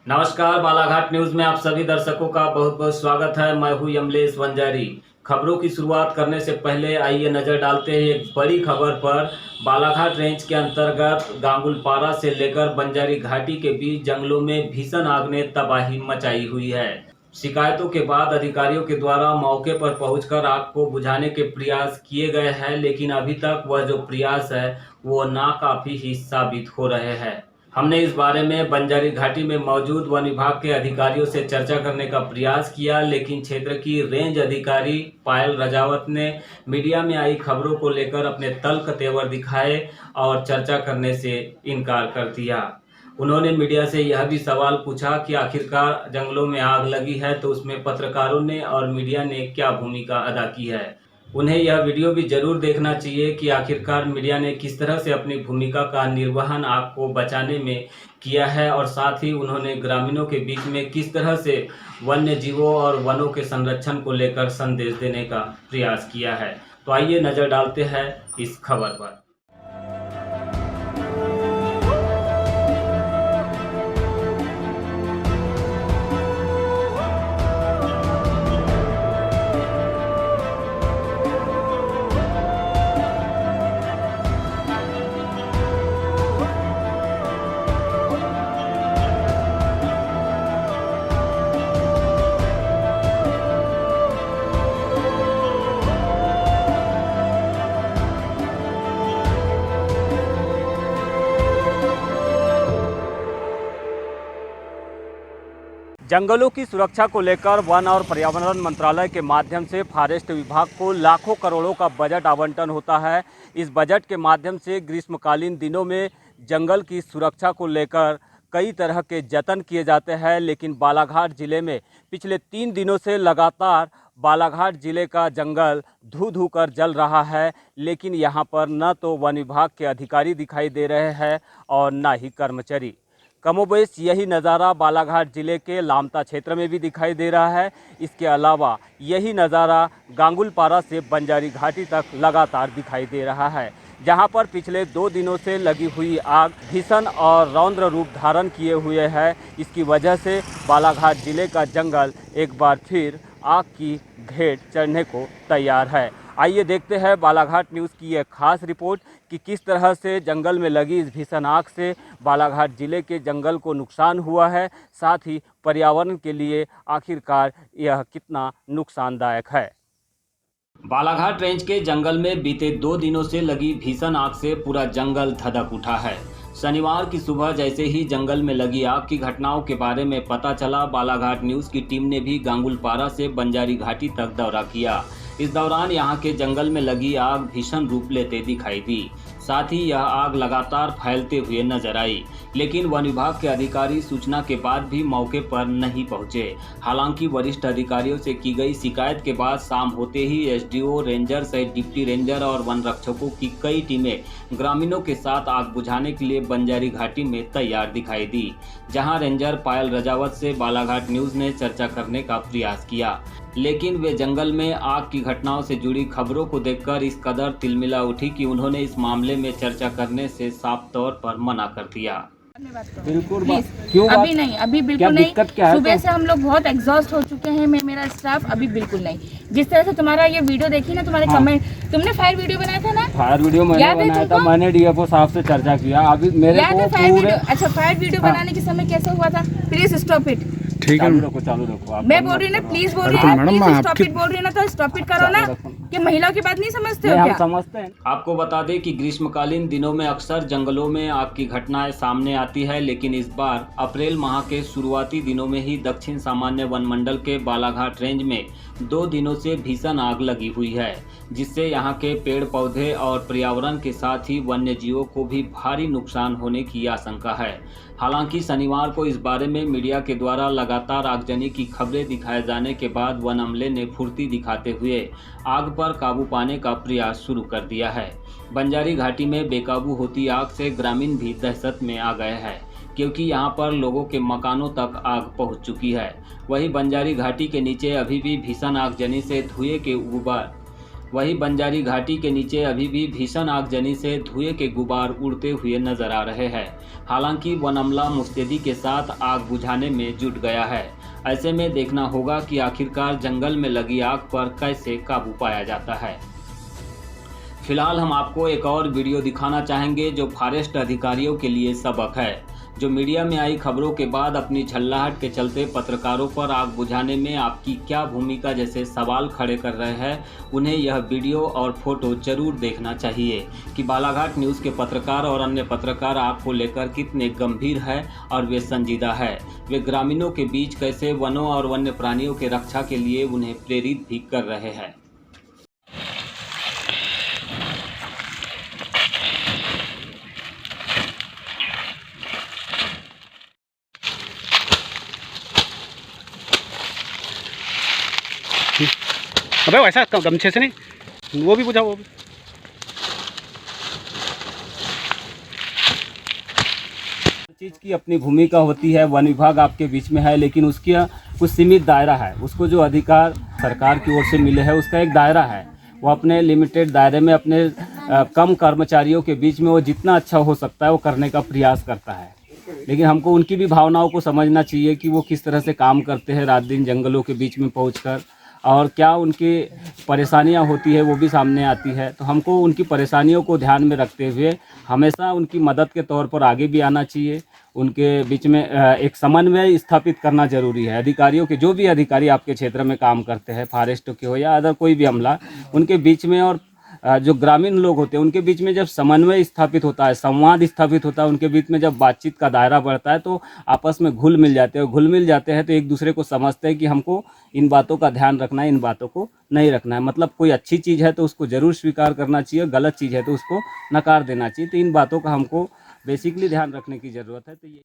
नमस्कार, बालाघाट न्यूज में आप सभी दर्शकों का बहुत बहुत स्वागत है। मैं हूं यमलेश वंजारी। खबरों की शुरुआत करने से पहले आइए नजर डालते हैं एक बड़ी खबर पर। बालाघाट रेंज के अंतर्गत गांगुलपारा से लेकर बंजारी घाटी के बीच जंगलों में भीषण आग ने तबाही मचाई हुई है। शिकायतों के बाद अधिकारियों के द्वारा मौके पर पहुंचकर आग को बुझाने के प्रयास किए गए हैं, लेकिन अभी तक वह जो प्रयास है वो नाकाफी ही साबित हो रहे हैं। हमने इस बारे में बंजारी घाटी में मौजूद वन विभाग के अधिकारियों से चर्चा करने का प्रयास किया, लेकिन क्षेत्र की रेंज अधिकारी पायल राजावत ने मीडिया में आई खबरों को लेकर अपने तल्ख तेवर दिखाए और चर्चा करने से इनकार कर दिया। उन्होंने मीडिया से यह भी सवाल पूछा कि आखिरकार जंगलों में आग लगी है तो उसमें पत्रकारों ने और मीडिया ने क्या भूमिका अदा की है। उन्हें यह वीडियो भी जरूर देखना चाहिए कि आखिरकार मीडिया ने किस तरह से अपनी भूमिका का निर्वहन आग को बचाने में किया है, और साथ ही उन्होंने ग्रामीणों के बीच में किस तरह से वन्य जीवों और वनों के संरक्षण को लेकर संदेश देने का प्रयास किया है। तो आइए नजर डालते हैं इस खबर पर। जंगलों की सुरक्षा को लेकर वन और पर्यावरण मंत्रालय के माध्यम से फॉरेस्ट विभाग को लाखों करोड़ों का बजट आवंटन होता है। इस बजट के माध्यम से ग्रीष्मकालीन दिनों में जंगल की सुरक्षा को लेकर कई तरह के जतन किए जाते हैं, लेकिन बालाघाट ज़िले में पिछले 3 दिनों से लगातार बालाघाट ज़िले का जंगल धू धू कर जल रहा है, लेकिन यहाँ पर न तो वन विभाग के अधिकारी दिखाई दे रहे हैं और न ही कर्मचारी। कमोबेश यही नज़ारा बालाघाट ज़िले के लामता क्षेत्र में भी दिखाई दे रहा है। इसके अलावा यही नज़ारा गांगुलपारा से बंजारी घाटी तक लगातार दिखाई दे रहा है, जहां पर पिछले 2 दिनों से लगी हुई आग भीषण और रौद्र रूप धारण किए हुए है। इसकी वजह से बालाघाट ज़िले का जंगल एक बार फिर आग की घेर चढ़ने को तैयार है। आइए देखते हैं बालाघाट न्यूज़ की यह खास रिपोर्ट कि किस तरह से जंगल में लगी इस भीषण आग से बालाघाट ज़िले के जंगल को नुकसान हुआ है, साथ ही पर्यावरण के लिए आखिरकार यह कितना नुकसानदायक है। बालाघाट रेंज के जंगल में बीते 2 दिनों से लगी भीषण आग से पूरा जंगल धधक उठा है। शनिवार की सुबह जैसे ही जंगल में लगी आग की घटनाओं के बारे में पता चला, बालाघाट न्यूज़ की टीम ने भी गांगुलपारा से बंजारी घाटी तक दौरा किया। इस दौरान यहां के जंगल में लगी आग भीषण रूप लेते दिखाई दी। साथ ही यह आग लगातार फैलते हुए नजर आई, लेकिन वन विभाग के अधिकारी सूचना के बाद भी मौके पर नहीं पहुंचे। हालांकि वरिष्ठ अधिकारियों से की गई शिकायत के बाद शाम होते ही एसडीओ, रेंजर सहित डिप्टी रेंजर और वन रक्षकों की कई टीमें ग्रामीणों के साथ आग बुझाने के लिए बंजारी घाटी में तैयार दिखाई दी। जहां रेंजर पायल राजावत से बालाघाट न्यूज ने चर्चा करने का प्रयास किया, लेकिन वे जंगल में आग की घटनाओं से जुड़ी खबरों को देखकर इस कदर तिलमिला उठी कि उन्होंने इस मामले में चर्चा करने से साफ तौर पर मना कर दिया। बिल्कुल क्यों अभी नहीं, अभी बिल्कुल नहीं। सुबह से हम लोग बहुत एग्जॉस्ट हो चुके हैं, मेरा स्टाफ अभी बिल्कुल नहीं। जिस तरह से तुम्हारा ये वीडियो देखी ना, तुम्हारे कमेंट, तुमने फायर वीडियो बनाया था ना? फायर वीडियो मैंने बनाया था, मैंने डीएफओ साहब से चर्चा किया। अभी मेरे को फायर वीडियो, अच्छा फायर वीडियो बनाने के समय कैसे हुआ था? Please stop it. ठीक है, चालू रखो। मैं बोल रही ना, प्लीज बोल रही हूँ, स्टॉप इट बोल रही ना, तो स्टॉप इट करो ना। कि महिलाओं की बात नहीं समझते हो क्या? समझते हैं। आपको बता दें कि ग्रीष्मकालीन दिनों में अक्सर जंगलों में आग की घटनाएं सामने आती है, लेकिन इस बार अप्रैल माह के शुरुआती दिनों में ही दक्षिण सामान्य वन मंडल के बालाघाट रेंज में 2 दिनों से भीषण आग लगी हुई है, जिससे यहाँ के पेड़ पौधे और पर्यावरण के साथ ही वन्य जीवों को भी भारी नुकसान होने की आशंका है। हालांकि शनिवार को इस बारे में मीडिया के द्वारा लगातार आगजनी की खबरें दिखाए जाने के बाद वन अमले ने फुर्ती दिखाते हुए आग पर काबू पाने का प्रयास शुरू कर दिया है। बंजारी घाटी में बेकाबू होती आग से ग्रामीण भी दहशत में आ गए हैं, क्योंकि यहां पर लोगों के मकानों तक आग पहुंच चुकी है। वहीं बंजारी घाटी के नीचे अभी भी भीषण आगजनी से धुएं के गुबार वहीं बंजारी घाटी के नीचे अभी भी भीषण आगजनी से धुएं के गुबार उड़ते हुए नजर आ रहे हैं। हालांकि वन अमला मुस्तैदी के साथ आग बुझाने में जुट गया है। ऐसे में देखना होगा कि आखिरकार जंगल में लगी आग पर कैसे काबू पाया जाता है। फिलहाल हम आपको एक और वीडियो दिखाना चाहेंगे जो फॉरेस्ट अधिकारियों के लिए सबक है, जो मीडिया में आई खबरों के बाद अपनी झल्लाहट के चलते पत्रकारों पर आग बुझाने में आपकी क्या भूमिका जैसे सवाल खड़े कर रहे हैं। उन्हें यह वीडियो और फोटो जरूर देखना चाहिए कि बालाघाट न्यूज़ के पत्रकार और अन्य पत्रकार आग को लेकर कितने गंभीर है और वे संजीदा है। वे ग्रामीणों के बीच कैसे वनों और वन्य प्राणियों के रक्षा के लिए उन्हें प्रेरित भी कर रहे हैं। अबे वैसा गमछे से नहीं, वो भी बुझाओ, वो भी। चीज़ की अपनी भूमिका होती है। वन विभाग आपके बीच में है, लेकिन उसका कुछ सीमित दायरा है। उसको जो अधिकार सरकार की ओर से मिले हैं उसका एक दायरा है। वो अपने लिमिटेड दायरे में अपने कम कर्मचारियों के बीच में वो जितना अच्छा हो सकता है वो करने का प्रयास करता है। लेकिन हमको उनकी भी भावनाओं को समझना चाहिए कि वो किस तरह से काम करते हैं रात दिन जंगलों के बीच में पहुंचकर, और क्या उनकी परेशानियां होती है वो भी सामने आती है। तो हमको उनकी परेशानियों को ध्यान में रखते हुए हमेशा उनकी मदद के तौर पर आगे भी आना चाहिए। उनके बीच में एक समन्वय स्थापित करना जरूरी है। अधिकारियों के, जो भी अधिकारी आपके क्षेत्र में काम करते हैं, फॉरेस्ट के हो या अदर कोई भी अमला, उनके बीच में और जो ग्रामीण लोग होते हैं उनके बीच में जब समन्वय स्थापित होता है, संवाद स्थापित होता है, उनके बीच में जब बातचीत का दायरा बढ़ता है तो आपस में घुल मिल जाते हैं। घुल मिल जाते हैं तो एक दूसरे को समझते हैं कि हमको इन बातों का ध्यान रखना है, इन बातों को नहीं रखना है। मतलब कोई अच्छी चीज़ है तो उसको ज़रूर स्वीकार करना चाहिए, गलत चीज़ है तो उसको नकार देना चाहिए। तो इन बातों का हमको बेसिकली ध्यान रखने की ज़रूरत है। तो ये